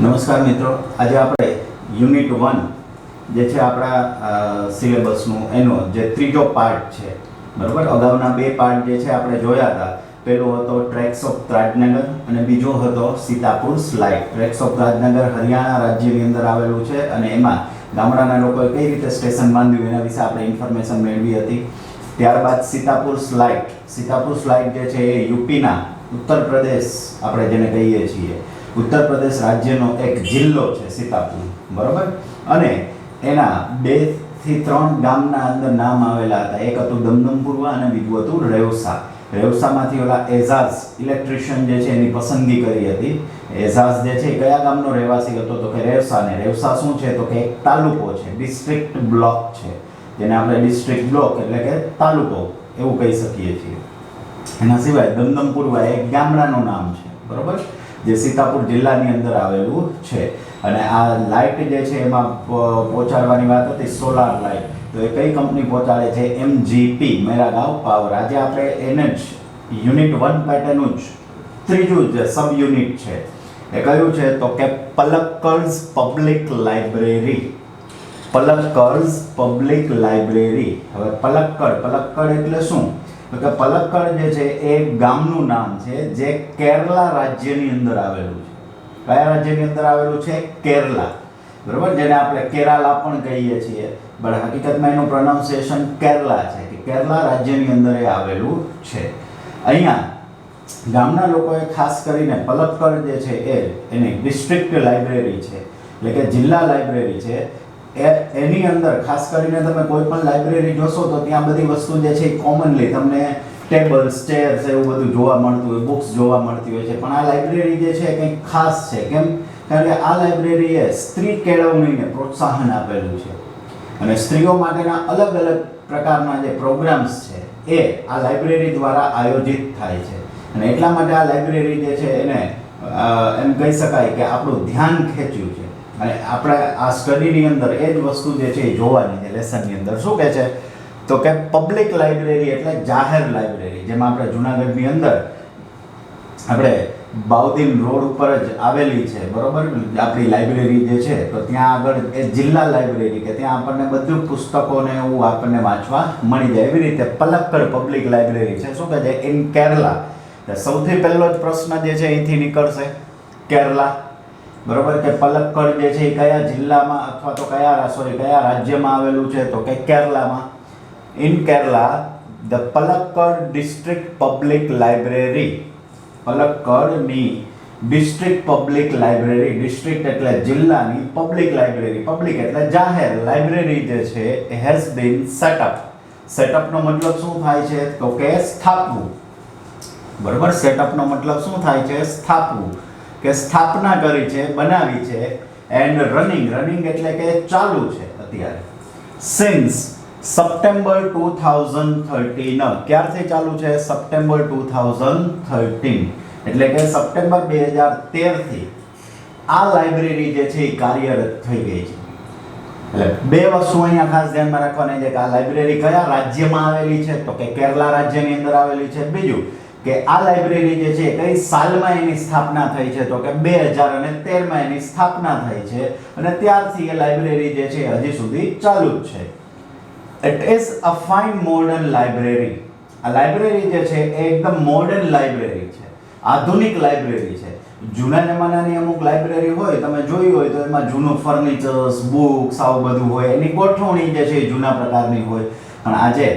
નમસ્કાર મિત્રો, આજે આપણે યુનિટ 1 જે છે આપણા સિલેબસનું એનો જે ત્રીજો પાર્ટ છે, બરાબર. અગાઉના બે પાર્ટ જે છે આપણે જોયા હતા. પહેલો હતો ટ્રેક્સ ઓફ ત્રાટનગર અને બીજો હતો Sitapur slide. Tracks of Tratnagar Haryana રાજ્યની અંદર આવેલું છે અને એમાં ગામડાના લોકોએ કઈ રીતે સ્ટેશન બાંધ્યું એના વિશે આપણે ઇન્ફોર્મેશન મેળવી હતી. ત્યારબાદ સીતાપુર સ્લાઇડ જે છે એ યુપીના ઉત્તર પ્રદેશ આપણે જેને કહીએ છીએ ઉત્તર પ્રદેશ રાજ્યનો એક જિલ્લો છે સીતાપુર, બરાબર. અને એના 2 થી 3 ગામના અંદર નામ આવેલા હતા. એક હતું દમદમપુરવા અને બીજું હતું રેવસા. રેવસામાંથી ઓલા એઝાઝ ઇલેક્ટ્રિશિયન જે છે એની પસંદગી કરી હતી. એઝાઝ જે છે કયા ગામનો રહેવાસી હતો તો કે રેવસા. ને રેવસા શું છે તો કે એક તાલુકો છે, ડિસ્ટ્રિક્ટ બ્લોક છે, જેને આપણે ડિસ્ટ્રિક્ટ બ્લોક એટલે કે તાલુકો એવું કહી શકીએ છીએ. એના સિવાય દમદમપુરવા એક ગામડાનું નામ છે, બરાબર, જે સીતાપુર જિલ્લાની અંદર આવેલું છે. અને આ લાઇટ જે છે એમાં પહોંચાડવાની વાત હતી, સોલાર લાઇટ. તો એ કઈ કંપની પહોંચાડે છે? MGP, Meragaon power. આજે આપણે એને જ યુનિટ 1 પેટર્નનું જ ત્રીજું જે સબ યુનિટ છે એ કયું છે તો કે Palakkad public library. Palakkad public library. હવે પલક્કડ એટલે શું? તો કે પલક્કડ જે છે એ ગામનું નામ છે જે કેરલા રાજ્યની અંદર આવેલું છે. કયા રાજ્યની અંદર આવેલું છે? કેરલા, બરાબર, જેને આપણે કેરાલા પણ કહીએ છીએ, પણ હકીકતમાં એનું પ્રોનાઉન્સિએશન કેરલા છે, કે કેરલા રાજ્યની અંદર એ આવેલું છે. અહીંયા ગામના લોકોએ ખાસ કરીને પલક્કડ જે છે એની ડિસ્ટ્રિક્ટ લાઇબ્રેરી છે, એટલે કે જિલ્લા લાઇબ્રેરી છે. એની અંદર ખાસ કરીને તમે કોઈ પણ લાઇબ્રેરી જોશો તો ત્યાં બધી વસ્તુ જે છે એ કોમનલી તમને ટેબલ્સ, ચેર્સ એવું બધું જોવા મળતું હોય, બુક્સ જોવા મળતી હોય છે. પણ આ લાઇબ્રેરી જે છે કંઈક ખાસ છે. કેમ? કારણ કે આ લાઇબ્રેરીએ સ્ત્રી કેળવણીને પ્રોત્સાહન આપેલું છે અને સ્ત્રીઓ માટેના અલગ અલગ પ્રકારના જે પ્રોગ્રામ્સ છે એ આ લાઇબ્રેરી દ્વારા આયોજિત થાય છે. અને એટલા માટે આ લાઇબ્રેરી જે છે એને એમ કહી શકાય કે આપણું ધ્યાન ખેંચ્યું છે. અને આપણે આ સ્ટડીની અંદર એ જ વસ્તુ જે છે એ જોવાની છે. લેસનની અંદર શું કહે છે તો કે પબ્લિક લાઇબ્રેરી એટલે જાહેર લાઇબ્રેરી. જેમાં આપણે જુનાગઢની અંદર આપણે બાઉદીન રોડ ઉપર જ આવેલી છે, બરોબર, આપણી લાઇબ્રેરી જે છે. તો ત્યાં આગળ એ જિલ્લા લાઇબ્રેરી કે ત્યાં આપણને બધું પુસ્તકોને એવું આપણને વાંચવા મળી જાય. એવી રીતે પલક્કડ પબ્લિક લાઇબ્રેરી છે. શું કહે છે? ઇન કેરલા. સૌથી પહેલો જ પ્રશ્ન જે છે અહીંથી નીકળશે, કેરલા, બરોબર, કે પલક્કડ જે છે એ કયા જિલ્લામાં અથવા તો કયા રાજ્યમાં આવેલું છે તો કે કેરલામાં. In Kerala the Palakkad district public library. પલક્કડની ડિસ્ટ્રિક્ટ પબ્લિક લાઇબ્રેરી, ડિસ્ટ્રિક્ટ એટલે જિલ્લાની, પબ્લિક લાઇબ્રેરી, પબ્લિક એટલે જાહેર લાઇબ્રેરી જે છે એ હેઝ બીન સેટઅપ. સેટઅપનો મતલબ શું થાય છે તો કે સ્થાપવું, બરોબર. સેટઅપનો મતલબ શું થાય છે? સ્થાપવું, કે સ્થાપના કરી છે, બનાવી છે. એન્ડ રનિંગ એટલે કે ચાલુ છે અત્યારે. Since September 2013. ક્યારથી ચાલુ છે? સપ્ટેમ્બર 2013, એટલે કે સપ્ટેમ્બર 2013 થી આ લાઇબ્રેરી જે છે એ કાર્યરત થઈ ગઈ છે. એટલે બે વસ્તુ અહીંયા ખાસ ધ્યાનમાં રાખવાની છે કે આ લાઇબ્રેરી કયા રાજ્યમાં આવેલી છે તો કે કેરલા રાજ્યની અંદર આવેલી છે. બીજું કે આ લાઇબ્રેરી જે છે કઈ સાલમાં એની સ્થાપના થઈ છે તો કે 2013માં એની સ્થાપના થઈ છે અને ત્યારથી એ લાઇબ્રેરી જે છે હજી સુધી ચાલુ જ છે. It is a fine modern library. આ લાઇબ્રેરી જે છે એ એકદમ મોડર્ન લાઇબ્રેરી છે, આધુનિક લાઇબ્રેરી છે. જૂના જમાનાની અમુક લાઇબ્રેરી હોય, તમે જોઈ હોય તો એમાં જૂનું ફર્નિચર્સ, બુક્સ આવું બધું હોય, એની ગોઠવણી જે છે એ જૂના પ્રકારની હોય. પણ આજે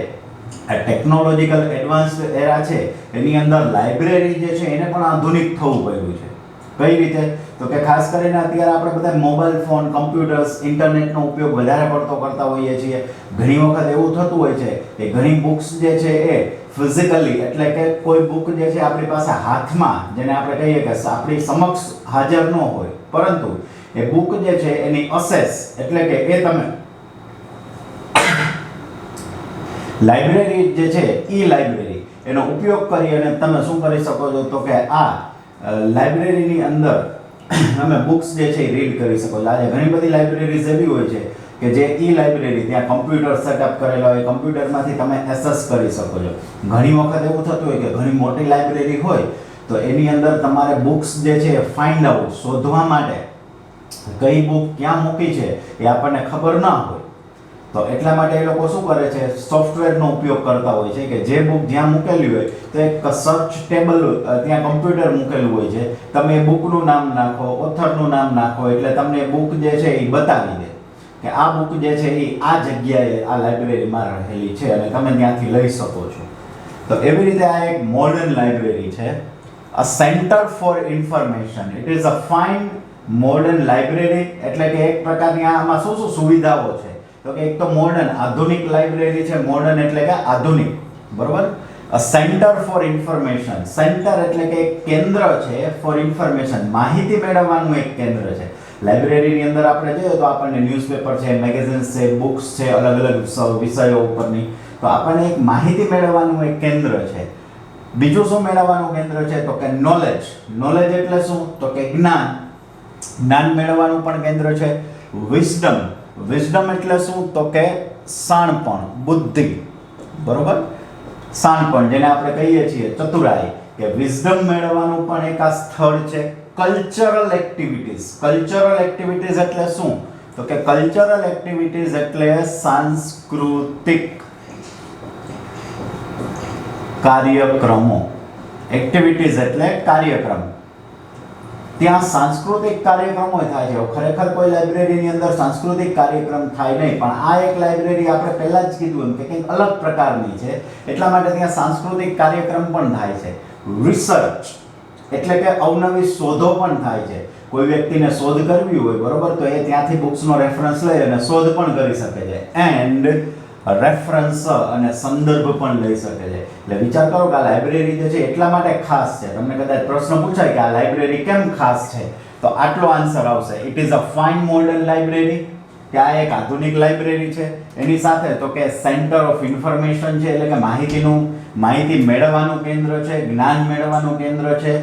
આ ટેકનોલોજીકલ એડવાન્સ્ડ એરા છે એની અંદર લાઇબ્રેરી જે છે એને પણ આધુનિક થવું પડ્યું છે. કઈ રીતે તો કે ખાસ કરીને અત્યારે આપણે બધા મોબાઈલ ફોન, કમ્પ્યુટર્સ, ઇન્ટરનેટનો ઉપયોગ વધારે પડતો કરતા હોઈએ છીએ. ઘણી વખત એવું થતું હોય છે કે ઘણી બુક્સ જે છે એ ફિઝિકલી એટલે કે કોઈ બુક જે છે આપણી પાસે હાથમાં, જેને આપણે કહીએ કે આપણી સમક્ષ હાજર ન હોય, પરંતુ એ બુક જે છે એની અસેસ એટલે કે એ તમે લાઇબ્રેરી જે છે ઈ લાઇબ્રેરી એનો ઉપયોગ કરી અને તમે શું કરી શકો છો તો કે આ લાઇબ્રેરીની અંદર તમે બુક્સ જે છે એ રીડ કરી શકો છો. આજે ઘણી બધી લાઇબ્રેરીઝ એવી હોય છે કે જે ઈ લાઇબ્રેરી ત્યાં કમ્પ્યુટર સેટઅપ કરેલા હોય, કમ્પ્યુટરમાંથી તમે એક્સેસ કરી શકો છો. ઘણી વખત એવું થતું હોય કે ઘણી મોટી લાઇબ્રેરી હોય તો એની અંદર તમારે બુક્સ જે છે ફાઇન્ડ આઉટ, શોધવા માટે કઈ બુક ક્યાં મૂકી છે એ આપણને ખબર ના હોય, તો એટલા માટે એ લોકો શું કરે છે, સોફ્ટવેરનો ઉપયોગ કરતા હોય છે કે જે બુક જ્યાં મૂકેલી હોય તો એક સર્ચ ટેબલ ત્યાં કમ્પ્યુટર મૂકેલું હોય છે, તમે એ બુકનું નામ નાખો, ઓથરનું નામ નાખો એટલે તમને બુક જે છે એ બતાવી દે કે આ બુક જે છે એ આ જગ્યાએ આ લાઇબ્રેરીમાં રહેલી છે અને તમે ત્યાંથી લઈ શકો છો. તો એવી રીતે આ એક મોડર્ન લાઇબ્રેરી છે, અ centre for information. It is a fine modern library. એટલે કે એક પ્રકારની આમાં શું શું સુવિધાઓ છે, તો કે એક તો મોડર્ન આધુનિક લાઇબ્રેરી છે. મોડર્ન એટલે કે આધુનિક, બરોબર. અ સેન્ટર ફોર ઇન્ફોર્મેશન. સેન્ટર એટલે કે એક કેન્દ્ર છે, ફોર ઇન્ફોર્મેશન માહિતી મેળવવાનું એક કેન્દ્ર છે. લાઇબ્રેરીની અંદર આપણે જોઈએ તો આપણને ન્યૂઝપેપર છે, મેગેઝિન્સ છે, બુક્સ છે, અલગ અલગ વિષયો ઉપરની, તો આપણને એક માહિતી મેળવવાનું એક કેન્દ્ર છે. બીજું શું મેળવવાનું કેન્દ્ર છે, તો કે નોલેજ. નોલેજ એટલે શું, તો કે જ્ઞાન. જ્ઞાન મેળવવાનું પણ કેન્દ્ર છે. વિઝડમ. વિઝડમ એટલે શું, તો કે શાણપણ, બુદ્ધિ, બરોબર. શાણપણ જેને આપણે કહીએ છીએ ચતુરાઈ, કે વિઝડમ મેળવવાનું પણ એક આ સ્થળ છે. Cultural activities. કલ્ચરલ એક્ટિવિટીઝ એટલે શું, તો કે કલ્ચરલ એક્ટિવિટીઝ એટલે સાંસ્કૃતિક કાર્યક્રમો. એક્ટિવિટીઝ એટલે કાર્યક્રમ. ત્યાં સાંસ્કૃતિક કાર્યક્રમો થાય છે. ખરેખર કોઈ લાઇબ્રેરીની અંદર સાંસ્કૃતિક કાર્યક્રમ થાય નહીં, પણ આ એક લાઇબ્રેરી આપણે પહેલા જ કીધું એમ કે કંઈક અલગ પ્રકારની છે, એટલા માટે ત્યાં સાંસ્કૃતિક કાર્યક્રમ પણ થાય છે. રિસર્ચ એટલે કે અવનવી શોધો પણ થાય છે. કોઈ વ્યક્તિને શોધ કરવી હોય, બરોબર, તો એ ત્યાંથી બુક્સનો રેફરન્સ લઈ અને શોધ પણ કરી શકે છે. એન્ડ રેફરન્સ અને સંદર્ભ પણ લઈ શકે છે. એટલે વિચાર કરો કે આ લાઇબ્રેરી જે છે એટલા માટે ખાસ છે. તમને કદાચ પ્રશ્ન પૂછાય કે આ લાઇબ્રેરી કેમ ખાસ છે, તો આટલો આન્સર આવશે. It is a fine modern library, કે આ એક આધુનિક લાઇબ્રેરી છે. એની સાથે તો કે સેન્ટર ઓફ ઇન્ફોર્મેશન છે, એટલે કે માહિતી મેળવવાનું કેન્દ્ર છે, જ્ઞાન મેળવવાનું કેન્દ્ર છે.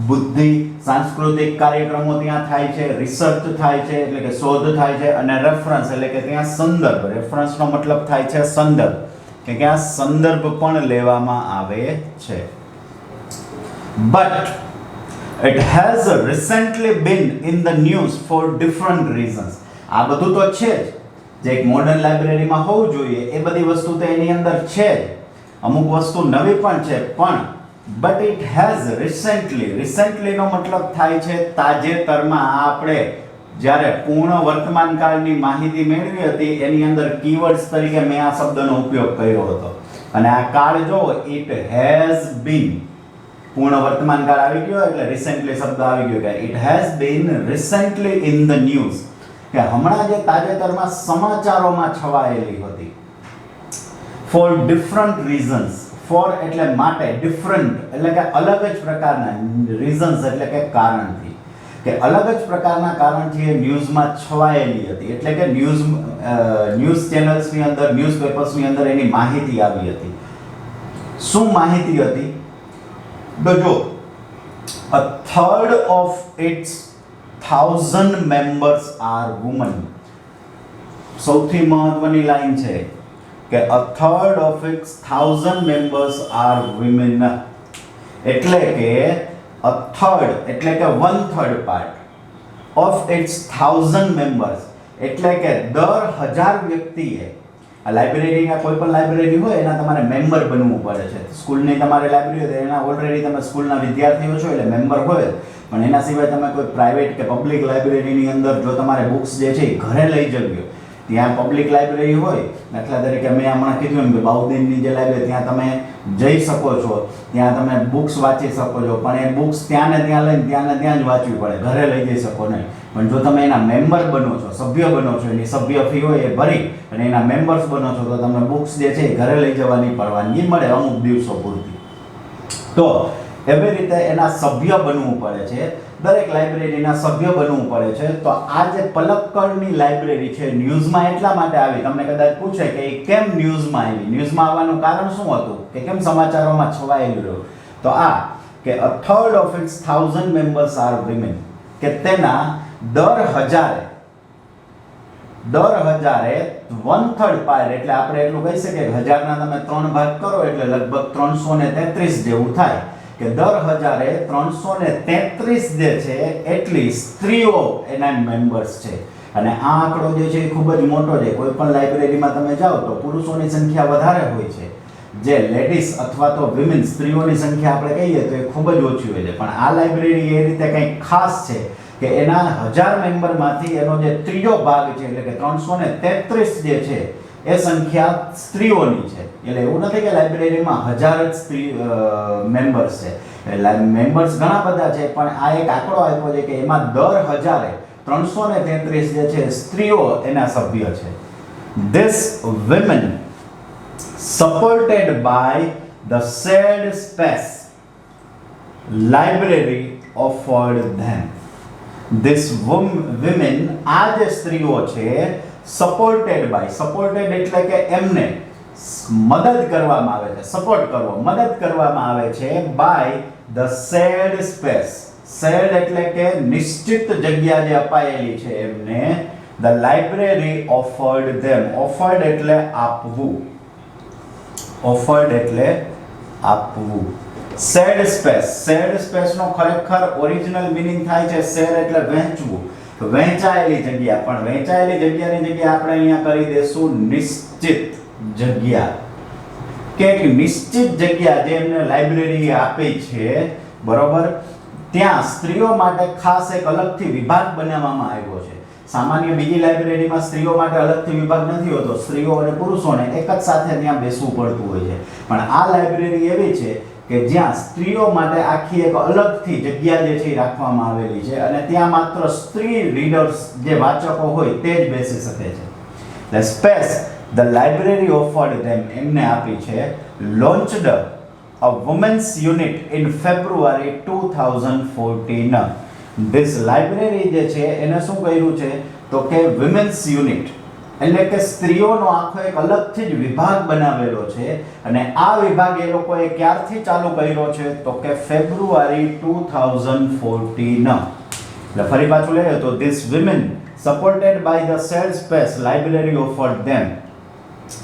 બુદ્ધિ, સાંસ્કૃતિક કાર્યક્રમો ત્યાં થાય છે. રિસર્ચ થાય છે એટલે કે શોધ થાય છે. અને રેફરન્સ એટલે કે ત્યાં સંદર્ભ. રેફરન્સનો મતલબ થાય છે સંદર્ભ, કે ત્યાં સંદર્ભ પણ લેવામાં આવે છે. But it has recently been in the news for different reasons. આ બધું તો છે જ, જે એક મોડર્ન લાઇબ્રેરીમાં હોવું જોઈએ એ બધી વસ્તુ તો એની અંદર છે જ. અમુક વસ્તુ નવી પણ છે, પણ બટ ઇટ હેઝ રિસેન્ટલી નો મતલબ થાય છે તાજેતરમાં. આપણે જ્યારે પૂર્ણ વર્તમાન કાળની માહિતી મેળવી હતી એની અંદર કીવર્ડ્સ તરીકે મેં આ શબ્દનો ઉપયોગ કર્યો હતો. અને આ કાળ જો ઇટ હેઝ બીન, પૂર્ણ વર્તમાન કાળ આવી ગયો એટલે રિસેન્ટલી શબ્દ આવી ગયો, કે it has been recently in the news, કે હમણાં જે તાજેતરમાં સમાચારોમાં છવાયેલી હતી. Four different reasons. ફોર એટલે માટે, ડિફરન્ટ એટલે કે અલગ જ પ્રકારના, રીઝન્સ એટલે કે કારણથી, કે અલગ જ પ્રકારના કારણથી એ ન્યૂઝમાં છવાયેલી હતી. એટલે કે ન્યૂઝ ચેનલ્સની અંદર, ન્યૂઝપેપર્સની અંદર એની માહિતી આવી હતી. શું માહિતી હતી? તો જો, a third of its 1000 members are women. સૌથી મહત્વની લાઈન છે કે a third of its 1000 members are women. એટલે કે a third એટલે કે 1/3 part of its 1000 members, એટલે કે દર 1000 વ્યક્તિએ, આ લાઇબ્રેરીના કોઈ પણ લાઇબ્રેરી હોય એના તમારે મેમ્બર બનવું પડે છે. સ્કૂલની તમારી લાઇબ્રેરી હોય એના ઓલરેડી તમે સ્કૂલના વિદ્યાર્થીઓ છો એટલે મેમ્બર હોય, પણ એના સિવાય તમે કોઈ પ્રાઇવેટ કે પબ્લિક લાઇબ્રેરીની અંદર જો તમારે બુક્સ જે છે એ ઘરે લઈ જવી હોય, ત્યાં પબ્લિક લાઇબ્રેરી હોય, દાખલા તરીકે મેં હમણાં કીધું એમ કે બાઉદીનની જે લાઇબ્રેરી, ત્યાં તમે જઈ શકો છો, ત્યાં તમે બુક્સ વાંચી શકો છો, પણ એ બુક્સ ત્યાં ને ત્યાં લઈને ત્યાં ને ત્યાં જ વાંચવી પડે, ઘરે લઈ જઈ શકો નહીં. પણ જો તમે એના મેમ્બર બનો છો, સભ્ય બનો છો, એની સભ્ય ફી હોય એ ભરી અને એના મેમ્બર્સ બનો છો, તો તમને બુક્સ જે છે એ ઘરે લઈ જવાની પરવાનગી મળે અમુક દિવસો પૂરતી. તો એવી રીતે એના સભ્ય બનવું પડે છે, દરેક લાઇબ્રેરીના સભ્ય બનવું પડે છે. તો આ જે પલક્કડની લાઇબ્રેરી છે ન્યૂઝમાં એટલા માટે આવી. તમને કદાચ પૂછે કે એ કેમ ન્યૂઝમાં આવી, ન્યૂઝમાં આવવાનું કારણ શું હતું, કે કેમ સમાચારોમાં છવાયેલું રહ્યું, તો આ કે a third of its 1000 members are women, કે તેના દર હજારે 1/3 part, એટલે આપણે એટલું કહી શકીએ કે 1000 ના તમે 3 ભાગ કરો એટલે લગભગ 333 જેવું થાય. કે દર 1333 જે છે એટલી સ્ત્રીઓ એના મેમ્બર્સ છે. અને આ આંકડો જે છે એ ખૂબ જ મોટો છે. કોઈ પણ લાઇબ્રેરીમાં તમે જાઓ તો પુરુષોની સંખ્યા વધારે હોય છે, જે લેડીઝ અથવા તો વિમેન સ્ત્રીઓની સંખ્યા આપણે કહીએ તો એ ખૂબ જ ઓછી હોય છે. પણ આ લાઇબ્રેરી એ રીતે કંઈક ખાસ છે કે એના 1000 મેમ્બરમાંથી એનો જે ત્રીજો ભાગ છે એટલે કે 333 જે છે એ સંખ્યા સ્ત્રીઓની છે. એટલે એવું નથી કે લાઇબ્રેરીમાં 1000 જ સ્ત્રી મેમ્બર્સ છે. એટલે મેમ્બર્સ ઘણા બધા છે, પણ આ એક આંકડો આપ્યો છે કે એમાં દર 1000 333 જે છે સ્ત્રીઓ એના સભ્ય છે. This women supported by the shared space library offered them. This women, આ જે સ્ત્રીઓ છે સપોર્ટેડ બાય, સપોર્ટેડ એટલે કે એમને મદદ કરવામાં આવે છે, સપોર્ટ કરવો, મદદ કરવામાં આવે છે by the shared space. Shared એટલે કે નિશ્ચિત જગ્યા જે અપાયેલી છે એમને. The library offered them, offered એટલે આપવું, ઓફર્ડ એટલે આપવું. શેર્ડ સ્પેસ, શેર્ડ સ્પેસનો ખરેખર ઓરિજિનલ મીનિંગ થાય છે શેર એટલે વહેંચવું, વહેંચાયેલી જગ્યા. પણ વહેંચાયેલી જગ્યાની જગ્યાએ આપણે અહીંયા કરી દેશું નિશ્ચિત જગ્યા, કે એક નિશ્ચિત જગ્યા જે એમને લાઇબ્રેરી આપી છે, બરોબર. ત્યાં સ્ત્રીઓ માટે ખાસ એક અલગથી વિભાગ બનાવવામાં આવ્યો છે. સામાન્ય બીજી લાઇબ્રેરીમાં સ્ત્રીઓ માટે અલગથી વિભાગ નથી હોતો, સ્ત્રીઓ અને પુરુષોને એક જ સાથે ત્યાં બેસવું પડતું હોય છે. પણ આ લાઇબ્રેરી એવી છે કે જ્યાં સ્ત્રીઓ માટે આખી એક અલગથી જગ્યા જે છે એ રાખવામાં આવેલી છે, અને ત્યાં માત્ર સ્ત્રી રીડર્સ જે વાચકો હોય તે જ બેસી શકે છે. The space the library offered them એમને આપી છે. Launched a women's unit in February 2014. This library જે છે એને શું કર્યું છે તો કે women's unit એટલે કે સ્ત્રીઓનો આખો એક અલગથી જ વિભાગ બનાવેલો છે. અને આ વિભાગ એ લોકોએ ક્યારથી ચાલુ કર્યો છે તો કે ફેબ્રુઆરી 2014. એટલે ફરી પાછું લઈએ તો this women supported by the shared space library offered them,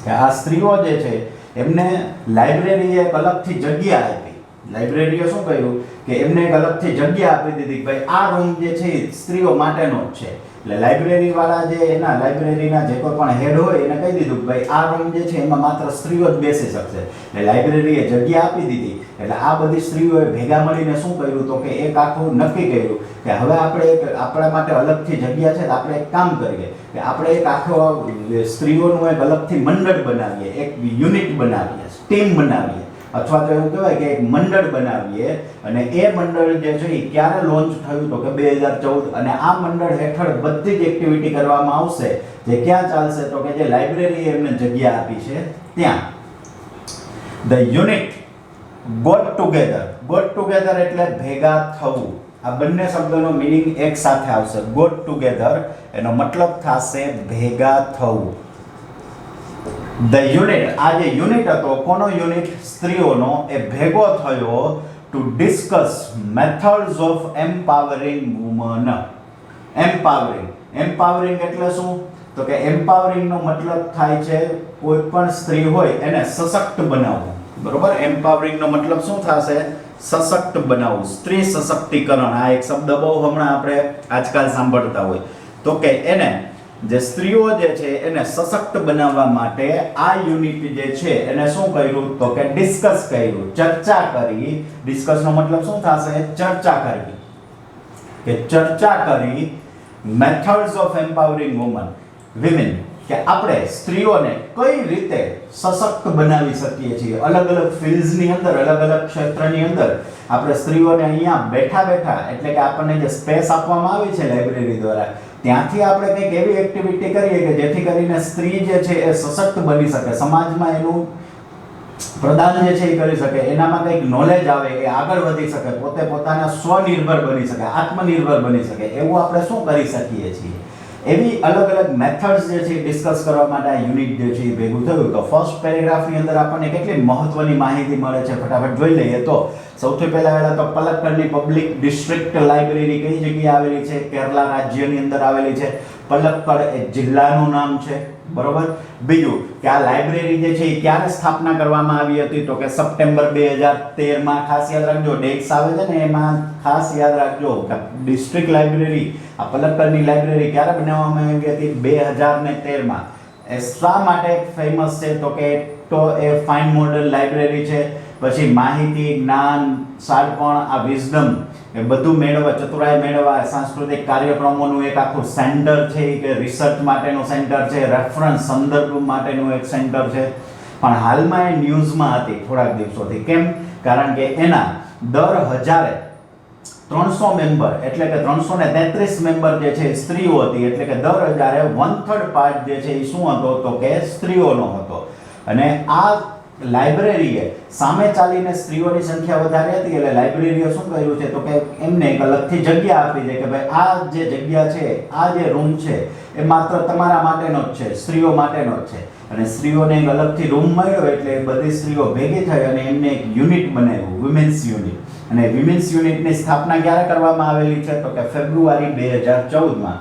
કે આ સ્ત્રીઓ જે છે એમને લાઇબ્રેરીએ એક અલગથી જગ્યા આપી. લાઇબ્રેરીએ શું કર્યું કે એમને એક અલગથી જગ્યા આપી દીધી કે ભાઈ આ રૂમ જે છે એ સ્ત્રીઓ માટેનો જ છે. એટલે લાઇબ્રેરી વાળા જે એના લાઇબ્રેરીના જે કોઈ પણ હેડ હોય એને કહી દીધું કે ભાઈ આ રૂમ જે છે એમાં માત્ર સ્ત્રીઓ જ બેસી શકશે. એટલે લાઇબ્રેરીએ જગ્યા આપી દીધી. એટલે આ બધી સ્ત્રીઓએ ભેગા મળીને શું કર્યું તો કે એક આખું નક્કી કર્યું કે હવે આપણે એક આપણા માટે અલગથી જગ્યા છે તો આપણે એક કામ કરીએ કે આપણે એક આખો સ્ત્રીઓનું એક અલગથી મંડળ બનાવીએ, એક યુનિટ બનાવીએ, ટીમ બનાવીએ, અથવા તો એવું કહેવાય કે એક મંડળ બનાવીએ. અને એ મંડળ જે છે એ ક્યારે લોન્ચ થયું તો કે 2014. અને આ મંડળ હેઠળ બધી જ એક્ટિવિટી કરવામાં આવશે જે ક્યાં ચાલશે તો કે જે લાઇબ્રેરીએ એમને જગ્યા આપી છે ત્યાં. The unit got together, got together એટલે ભેગા થવું. આ બંને શબ્દોનો મીનિંગ એક સાથે આવશે. ગોટ ટુગેધર એનો મતલબ થશે ભેગા થવું. ધ યુનિટ, આ જે યુનિટ હતો, કોનો યુનિટ? સ્ત્રીઓનો. એ ભેગો થયો to discuss methods of empowering woman. Empowering, empowering એટલે શું તો કે એમ્પાવરિંગ નો મતલબ થાય છે કોઈ પણ સ્ત્રી હોય એને સશક્ત બનાવવું, બરોબર. એમ્પાવરિંગ નો મતલબ શું થશે? સશક્ત બનાવવું, સ્ત્રી સશક્તિકરણ. આ એક શબ્દ બહુ હમણાં આપણે આજકાલ સાંભળતા હોય. તો કે એને જે સ્ત્રીઓ જે છે એને સશક્ત બનાવવા માટે આ યુનિટ જે છે એને શું કર્યું તો કે ડિસ્કસ કર્યું, ચર્ચા કરી. ડિસ્કસ નો મતલબ શું થશે? ચર્ચા કરવી, કે ચર્ચા કરી મેથડ્સ ઓફ એમ્પાવરિંગ વિમેન, કે આપણે સ્ત્રીઓને કઈ રીતે સશક્ત બનાવી શકીએ છીએ. અલગ અલગ ફિલ્ડ્સની અંદર, અલગ અલગ ક્ષેત્રની અંદર આપણે સ્ત્રીઓને અહીંયા બેઠા બેઠા એટલે કે આપણને જે સ્પેસ આપવામાં આવી છે લાઇબ્રેરી દ્વારા, ત્યાંથી આપણે કંઈક એવી એક્ટિવિટી કરીએ કે જેથી કરીને સ્ત્રી જે છે એ સશક્ત બની શકે, સમાજમાં એનું પ્રદાન જે છે એ કરી શકે, એનામાં કંઈક નોલેજ આવે, એ આગળ વધી શકે, પોતે પોતાના સ્વનિર્ભર બની શકે, આત્મનિર્ભર બની શકે. એવું આપણે શું કરી શકીએ છીએ? એવી અલગ અલગ મેથડ્સ જે છે ડિસ્કસ કરવા માટે આ યુનિટ જે છે એ ભેગું થયું. તો ફર્સ્ટ પેરેગ્રાફની અંદર આપણને કેટલી મહત્વની માહિતી મળે છે ફટાફટ જોઈ લઈએ. તો સૌથી પહેલા તો પલક્કડની પબ્લિક ડિસ્ટ્રિક્ટ લાઇબ્રેરી કઈ જગ્યાએ આવેલી છે? કેરલા રાજ્યની અંદર આવેલી છે. પલક્કડ એ જિલ્લાનું નામ છે, બરોબર. બીજું કે આ લાઇબ્રેરી જે છે એ ક્યારે સ્થાપના કરવામાં આવી હતી, તો કે સપ્ટેમ્બર 2013 માં. ખાસ યાદ રાખજો, ડેટ્સ આવે છે ને એમાં ખાસ યાદ રાખજો કે ડિસ્ટ્રિક્ટ લાઇબ્રેરી, આ પલક્કડની લાઇબ્રેરી ક્યારે બનાવવામાં આવી હતી, 2013 માં. એ શા માટે ફેમસ છે, તો કે એ ફાઇન મોડર્ન લાઇબ્રેરી છે. પછી માહિતી, જ્ઞાન, શાણપણ, આ વિઝડમ એ બધું મેળવવા, ચતુરાઈ મેળવવા, સાંસ્કૃતિક કાર્યક્રમોનું એક આખું સેન્ટર છે કે રિસર્ચ માટેનું સેન્ટર છે, રેફરન્સ સંદર્ભ માટેનું એક સેન્ટર છે. પણ હાલમાં એ ન્યૂઝમાં હતી થોડાક દિવસોથી. કેમ? કારણ કે એના દર 300 મેમ્બર એટલે કે 333 મેમ્બર જે છે સ્ત્રીઓ હતી. એટલે કે દર 1/3 પાર્ટ જે છે એ શું હતો, તો કે સ્ત્રીઓનો હતો. અને આ લાઇબ્રેરીએ સામે ચાલીને સ્ત્રીઓની સંખ્યા વધારે હતી, એટલે લાઇબ્રેરીએ શું કર્યું છે, તો કે એમને એક અલગથી જગ્યા આપી છે કે ભાઈ આ જે જગ્યા છે, આ જે રૂમ છે એ માત્ર તમારા માટેનો જ છે, સ્ત્રીઓ માટેનો જ છે. અને સ્ત્રીઓને એક અલગથી રૂમ મળ્યો એટલે બધી સ્ત્રીઓ ભેગી થઈ અને એમને એક યુનિટ બનાવ્યું, વિમેન્સ યુનિટ. અને વિમેન્સ યુનિટની સ્થાપના ક્યારે કરવામાં આવેલી છે, તો કે ફેબ્રુઆરી 2014 માં.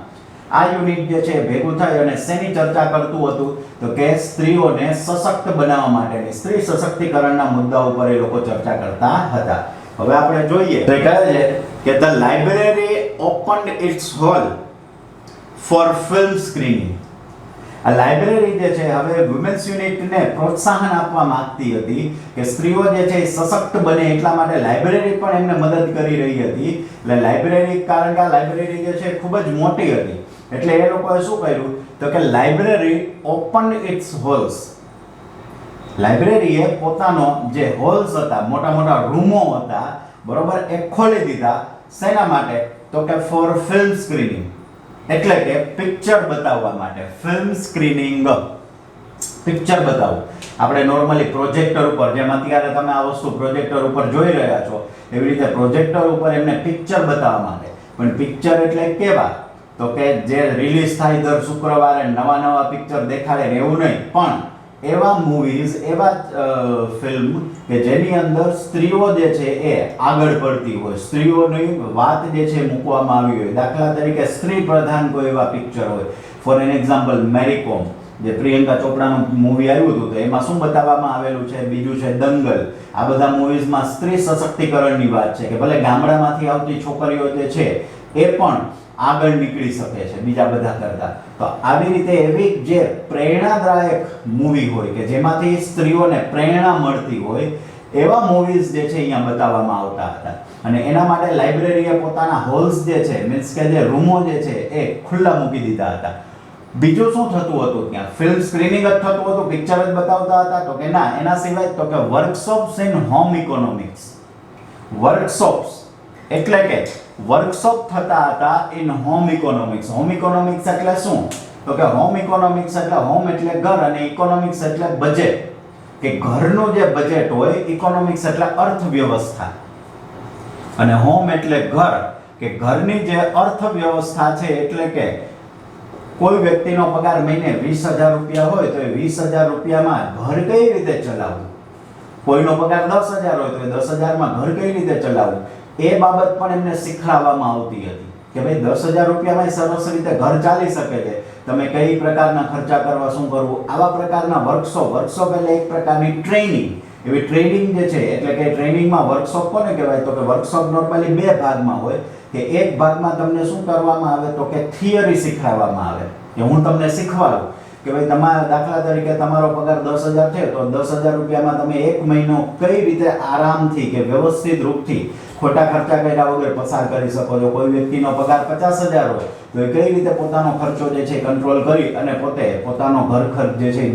આ યુનિટ જે છે ભેગું થાય અને શેની ચર્ચા કરતું હતું, તો કે સ્ત્રીઓને સશક્ત બનાવવા માટેની, સ્ત્રી સશક્તિકરણના મુદ્દા ઉપર એ લોકો ચર્ચા કરતા હતા. હવે આપણે જોઈએ તો કહે છે કે the library opened its hall for film screening. આ લાઇબ્રેરી જે છે હવે વુમેન્સ યુનિટને પ્રોત્સાહન આપવા માંગતી હતી કે સ્ત્રીઓ જે છે સશક્ત બને, એટલા માટે લાઇબ્રેરી પણ એમને મદદ કરી રહી હતી. એટલે લાઇબ્રેરી, કારણ કે આ લાઇબ્રેરી જે છે ખૂબ જ મોટી હતી, એટલે એ લોકોએ શું કર્યું, તો કે લાઇબ્રેરી ઓપન્ડ ઇટ્સ હોલ્સ. લાઇબ્રેરીએ પોતાનો જે હોલ્સ હતા, મોટા મોટા રૂમો હતા, બરોબર, એ ખોલી દીધા. શેના માટે, તો કે ફોર ફિલ્મ સ્ક્રીનિંગ, એટલે કે પિક્ચર બતાવવા માટે. ફિલ્મ સ્ક્રીનિંગ, પિક્ચર બતાવવું. આપણે નોર્મલી પ્રોજેક્ટર ઉપર, જેમ અત્યારે તમે આ વસ્તુ પ્રોજેક્ટર ઉપર જોઈ રહ્યા છો, એવી રીતે પ્રોજેક્ટર ઉપર એમને પિક્ચર બતાવવા માટે. પણ પિક્ચર એટલે કેવા, તો કે જે રિલીઝ થાય દર શુક્રવારે નવા પિક્ચર દેખાડે ને એવું નહીં, પણ એવા મૂવીઝ, એવા ફિલ્મ કે જેની અંદર સ્ત્રીઓ જે છે એ આગળ પડતી હોય, સ્ત્રીઓની વાત જે છે મૂકવામાં આવી હોય. દાખલા તરીકે સ્ત્રી પ્રધાન કોઈ એવા પિક્ચર હોય. ફોર એન એક્ઝામ્પલ મેરી કોમ, જે પ્રિયંકા ચોપડાનું મૂવી આવ્યું હતું, તો એમાં શું બતાવવામાં આવેલું છે, બીજું છે દંગલ. આ બધા મૂવીઝમાં સ્ત્રી સશક્તિકરણની વાત છે કે ભલે ગામડામાંથી આવતી છોકરીઓ જે છે એ પણ આગળ નીકળી શકે છે બીજા બધા કરતા. તો આવી રીતે એવી જે પ્રેરણાદાયક મૂવી હોય કે જેમાંથી સ્ત્રીઓને પ્રેરણા મળતી હોય, એવા મૂવીઝ જે છે અહીંયા બતાવવામાં આવતા હતા. અને એના માટે લાઇબ્રેરીએ પોતાના હોલ્સ જે છે, મીન્સ કે જે રૂમો જે છે એ ખુલ્લા મૂકી દીધા હતા. બીજું શું થતું હતું ત્યાં, ફિલ્મ સ્ક્રીનિંગ જ થતું હતું, પિક્ચર જ બતાવતા હતા, તો કે ના, એના સિવાય તો કે workshops in home economics. Workshops એટલે કે વર્કશોપ થતા હતા in home economics. Home economics એટલે શું, તો કે હોમ ઇકોનોમિક્સ એટલે હોમ એટલે ઘર અને ઇકોનોમિક્સ એટલે બજેટ, કે ઘરનું જે બજેટ હોય. ઇકોનોમિક્સ એટલે અર્થવ્યવસ્થા અને હોમ એટલે ઘર, કે ઘરની જે અર્થવ્યવસ્થા છે. એટલે કે કોઈ વ્યક્તિનો પગાર મહિને 20,000 રૂપિયા હોય તો એ 20,000 રૂપિયામાં ઘર કઈ રીતે ચલાવવું, કોઈનો પગાર 10,000 હોય તો એ 10,000 માં ઘર કઈ રીતે ચલાવવું, એ બાબત પણ એમને શીખવાડવામાં આવતી હતી કે ભાઈ 10,000 રૂપિયામાં સરસ રીતે ઘર ચાલી શકે છે, તમે કઈ પ્રકારના ખર્ચા કરવા, શું કરવું. આવા પ્રકારના વર્કશોપ એટલે એક પ્રકારની ટ્રેનિંગ. એવી ટ્રેનિંગ જે છે, એટલે કે ટ્રેનિંગમાં વર્કશોપ કોને કહેવાય, તો કે વર્કશોપ નોર્મલી 2 ભાગમાં હોય. કે એક ભાગમાં તમને શું કરવામાં આવે, તો કે થિયરી શીખવાડવામાં આવે, કે હું તમને શીખવાડું કે ભાઈ તમારા, દાખલા તરીકે તમારો પગાર 10,000 છે, તો 10,000 રૂપિયામાં તમે એક મહિનો કઈ રીતે આરામથી કે વ્યવસ્થિત રૂપથી ખોટા ખર્ચા કર્યા વગર પસાર કરી શકો છો. કોઈ વ્યક્તિનો પગાર 50,000 હોય તો એ કઈ રીતે પોતાનો ખર્ચો જે છે કંટ્રોલ કરી અને પોતે પોતાનો ઘર ખર્ચ જે છે એ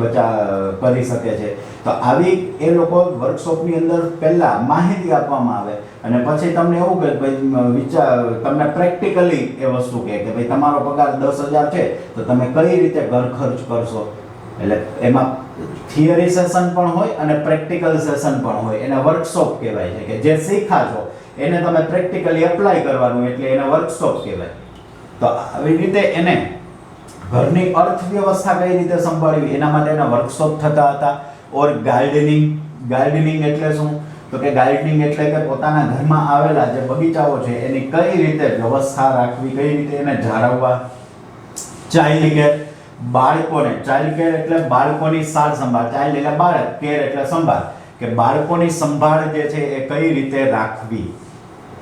કરી શકે છે. તો આવી એ લોકો વર્કશોપની અંદર પહેલા માહિતી આપવામાં આવે અને પછી તમને એવું કે ભાઈ તમને પ્રેક્ટિકલી એ વસ્તુ કહે કે ભાઈ તમારો પગાર 10,000 છે તો તમે કઈ રીતે ઘર ખર્ચ કરશો. એટલે એમાં થિયરી સેશન પણ હોય અને પ્રેક્ટિકલ સેશન પણ હોય. એને વર્કશોપ કહેવાય છે કે જે શીખાશો એને તમે પ્રેક્ટિકલી એપ્લાય કરવાનું, એટલે એને વર્કશોપ કહેવાય. તો આવી રીતે એને ઘરની અર્થવ્યવસ્થા કઈ રીતે સંભાળવી એના માટે એના વર્કશોપ થતા હતા. ઓર ગાર્ડનિંગ એટલે શું, તો કે ગાર્ડનિંગ એટલે કે પોતાના ઘરમાં આવેલા જે બગીચાઓ છે એની કઈ રીતે વ્યવસ્થા રાખવી, કઈ રીતે એને જાળવવા. ચાઇલ્ડ કેર, બાળકોને, ચાઇલ્ડ કેર એટલે બાળકોની સાર સંભાળ, ચાઇલ્ડ એટલે બાળક, કેર એટલે સંભાળ, કે બાળકોની સંભાળ જે છે એ કઈ રીતે રાખવી.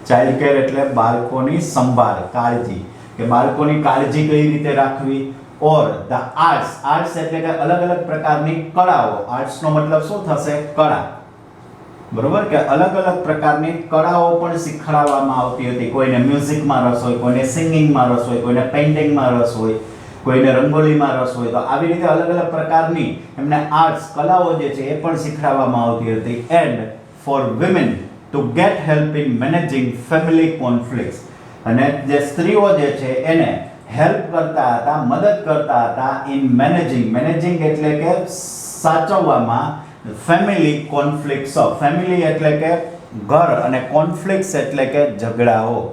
ચાઇલ્ડ કેર એટલે બાળકોની સંભાળ, કાળજી, કે બાળકોની કાળજી કઈ રીતે રાખવી. ઓર ધ આર્ટ્સ, આર્ટ્સ એટલે કે અલગ અલગ પ્રકારની કળાઓ, આર્ટ્સનો મતલબ શું થશે? કળા, બરોબર, કે અલગ અલગ પ્રકારની કળાઓ પણ શીખવાડવામાં આવતી હતી. કોઈને મ્યુઝિકમાં રસ હોય, કોઈને સિંગિંગમાં રસ હોય, કોઈને પેઇન્ટિંગમાં રસ હોય, કોઈને રંગોળીમાં રસ હોય, તો આવી રીતે અલગ અલગ પ્રકારની એમને આર્ટ્સ, કલાઓ જે છે એ પણ શીખવાડવામાં આવતી હતી. And for women to get help in managing family conflicts, અને જે સ્ત્રીઓ જે છે એને હેલ્પ કરતા હતા, મદદ કરતા હતા ઇન મેનેજિંગ, મેનેજિંગ એટલે કે સાચવવામાં, ફેમિલી કોન્ફ્લિક્ટ્સ, ફેમિલી એટલે કે ઘર, અને કોન્ફ્લિક્ટ્સ એટલે કે ઝઘડાઓ,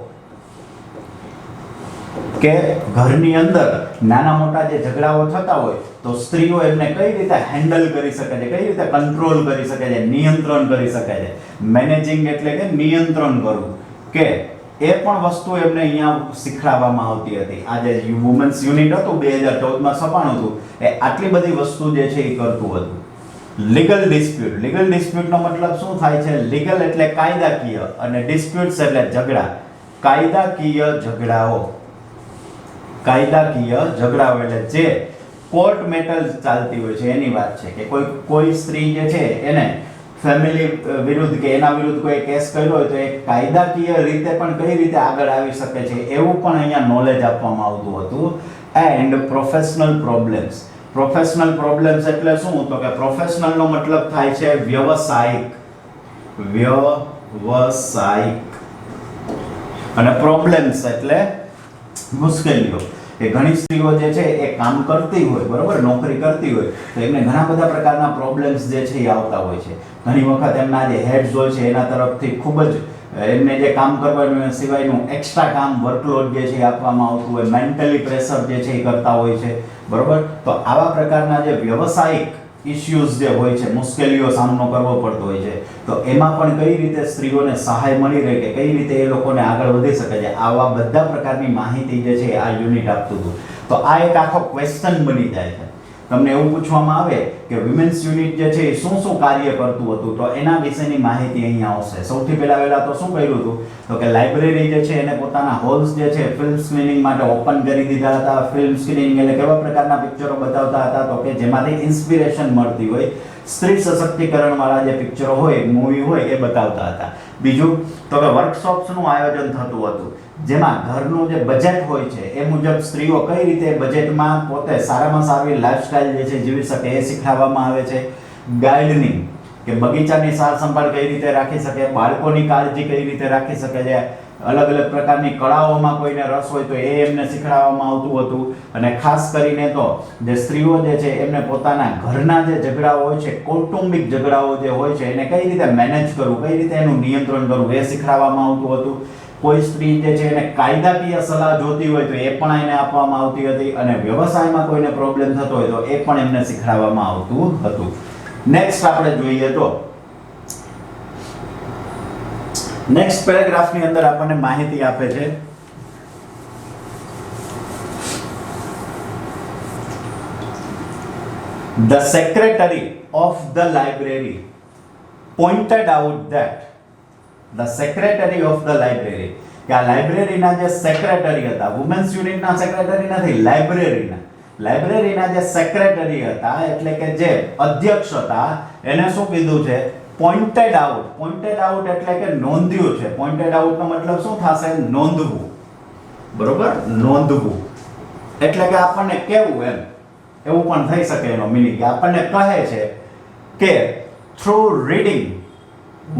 કે ઘરની અંદર નાના મોટા જે ઝઘડાઓ થતા હોય તો સ્ત્રીઓ એમને કઈ રીતે હેન્ડલ કરી શકે છે, કઈ રીતે કંટ્રોલ કરી શકે છે, નિયંત્રણ કરી શકે છે. મેનેજિંગ એટલે કે નિયંત્રણ કરવું, કે એ પણ વસ્તુ એમને અહીંયા શીખવાડવામાં આવતી હતી. આ જે વુમન્સ યુનિટ હતું 2014માં છપાણું હતું, એ આટલી બધી વસ્તુ જે છે એ કરતું હતું. લીગલ ડિસ્પ્યુટ, લીગલ ડિસ્પ્યુટનો મતલબ શું થાય છે? લીગલ એટલે કાયદાકીય, અને ડિસ્પ્યુટ્સ એટલે ઝઘડા, કાયદાકીય ઝઘડાઓ, કાયદાકીય ઝઘડાઓ એટલે જે કોર્ટ મેટર ચાલતી હોય છે એની વાત છે, કે કોઈ સ્ત્રી જે છે એને ફેમિલી વિરુદ્ધ કે એના વિરુદ્ધ કોઈ કેસ કર્યો હોય તો એ કાયદાકીય રીતે પણ કઈ રીતે આગળ આવી શકે છે એવું પણ અહીંયા નોલેજ આપવામાં આવતું હતું. And professional problems, professional problems એટલે શું? તો કે પ્રોફેશનલ નો મતલબ થાય છે વ્યવસાયિક, વ્યવસાયિક, અને પ્રોબ્લેમ્સ એટલે મુશ્કેલીઓ. કે ઘણી સ્ત્રીઓ જે છે એ કામ કરતી હોય, બરોબર, નોકરી કરતી હોય, તો એમને ઘણા બધા પ્રકારના પ્રોબ્લેમ્સ જે છે એ આવતા હોય છે. ઘણી વખત એમના જે હેડ્સ હોય છે એના તરફથી ખૂબ જ એમને જે કામ કરવાનું સિવાયનું એક્સ્ટ્રા કામ, વર્કલોડ જે છે એ આપવામાં આવતું હોય, મેન્ટલી પ્રેશર જે છે એ કરતા હોય છે, બરોબર. તો આવા પ્રકારના જે વ્યવસાયિક ઇશ્યુઝ જે હોય છે, મુશ્કેલીઓ સામનો કરવો પડતો હોય છે, તો એમાં પણ કઈ રીતે સ્ત્રીઓને સહાય મળી રહે, કે કઈ રીતે એ લોકોને આગળ વધી શકે છે, આવા બધા પ્રકારની માહિતી જે છે આ યુનિટ આપતું હતું. તો આ એક આખો ક્વેશ્ચન બની જાય છે. તમને એવું પૂછવામાં આવે કે વિમેન્સ યુનિટ જે છે એ શું શું કાર્ય કરતું હતું, તો એના વિશેની માહિતી અહીંયા આવશે. સૌથી પહેલા તો શું કર્યું હતું? તો કે લાઇબ્રેરી જે છે એને પોતાના હોલ્સ જે છે ફિલ્મ સ્ક્રીનિંગ માટે ઓપન કરી દીધા હતા. ફિલ્મ સ્ક્રીનિંગ એટલે કેવા પ્રકારના પિક્ચરો બતાવતા હતા? તો કે જેમાંથી ઇન્સ્પિરેશન મળતી હોય, સ્ત્રી સશક્તિકરણ વાળા જે પિક્ચરો હોય, મૂવી હોય, એ બતાવતા હતા. બીજું તો કે વર્કશોપ્સનું આયોજન થતું હતું, જેમાં ઘરનું જે બજેટ હોય છે એ મુજબ સ્ત્રીઓ કઈ રીતે બજેટમાં પોતે સારામાં સારી લાઈફસ્ટાઈલ જે છે જીવી શકે એ શીખવવામાં આવે છે. ગાર્ડનિંગ, કે બગીચાની સાર સંભાળ કઈ રીતે રાખી શકે, બાળકોની કાળજી કઈ રીતે રાખી શકે છે, અલગ અલગ પ્રકારની કળાઓમાં કોઈને રસ હોય તો એ એમને શીખવાડવામાં આવતું હતું. અને ખાસ કરીને તો જે સ્ત્રીઓ જે છે એમને પોતાના ઘરના જે ઝઘડાઓ હોય છે, કૌટુંબિક ઝઘડાઓ જે હોય છે, એને કઈ રીતે મેનેજ કરવું, કઈ રીતે એનું નિયંત્રણ કરવું એ શીખવાડવામાં આવતું હતું. કોઈ સ્ત્રી જે છે એને કાયદાકીય સલાહ જોતી હોય તો એ પણ એને આપવામાં આવતી હતી, અને વ્યવસાયમાં કોઈને પ્રોબ્લેમ થતો હોય તો એ પણ એમને શીખવાડવામાં આવતું હતું. નેક્સ્ટ આપણે જોઈએ તો નેક્સ્ટ પેરેગ્રાફની અંદર આપણને માહિતી આપે છે The secretary of the library pointed out that the secretary of the library, કે આ લાઇબ્રેરીના જે સેક્રેટરી હતા, વુમેન્સ યુનિટના સેક્રેટરી નથી, લાઇબ્રેરીના જે સેક્રેટરી હતા એટલે કે જે અધ્યક્ષ હતા, એને શું કીધું છે? Pointed out. પોઇન્ટેડ આઉટ એટલે કે નોંધ્યું છે. પોઇન્ટેડ આઉટ નો મતલબ શું થશે? નોંધવું, બરોબર, નોંધવું એટલે કે આપણને કેવું, એમ એવું પણ થઈ શકે એનો મીનિંગ, કે આપણને કહે છે કે થ્રુ રીડિંગ,